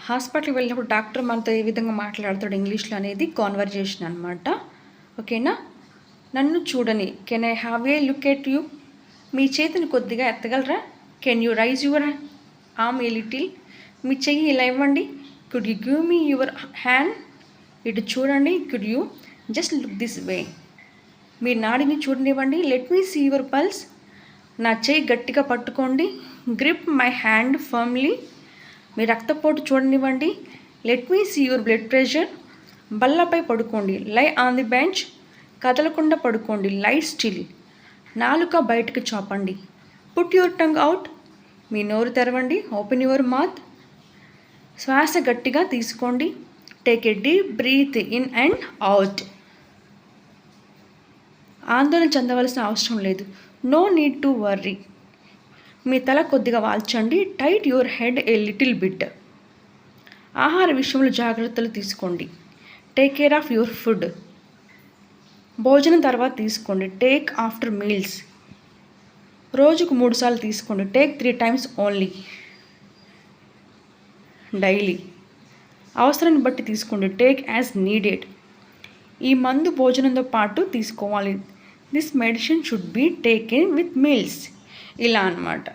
హాస్పిటల్కి వెళ్ళినప్పుడు డాక్టర్ మనతో ఏ విధంగా మాట్లాడతాడు ఇంగ్లీష్లో అనేది కాన్వర్జేషన్ అనమాట. ఓకేనా? నన్ను చూడని, can I have a look at you? మీ చేతిని కొద్దిగా ఎత్తగలరా? Can you raise your arm a little? మీ చెయ్యి ఇలా ఇవ్వండి. Could you give me your hand? ఇటు చూడండి. Could you just look this way? మీ నాడిని చూడనివ్వండి. Let me see your pulse. నా చెయ్యి గట్టిగా పట్టుకోండి. Grip my hand firmly. మీ రక్తపోటు చూడనివ్వండి. Let me see your blood pressure. బల్లపై పడుకోండి. Lie on the bench. కదలకుండా పడుకోండి. లై స్టిల్. నాలుక బయటకు చాపండి. Put your tongue out. మీ నోరు తెరవండి. Open your mouth. శ్వాస గట్టిగా తీసుకోండి. Take a deep breath in and out. ఆందోళన చెందవలసిన అవసరం లేదు. No need to worry. మీ తల కొద్దిగా వాల్చండి. Tight your head a little bit. ఆహార విషయంలో జాగ్రత్తలు తీసుకోండి. Take care of your food. భోజనం తర్వాత తీసుకోండి. Take after meals. రోజుకు 3 సార్లు తీసుకోండి. Take 3 times only. డైలీ. అవసరాన్ని బట్టి తీసుకోండి. Take as needed. ఈ మందు భోజనంతో పాటు తీసుకోవాలి. This medicine should be taken with meals. ఇలా అన్నమాట.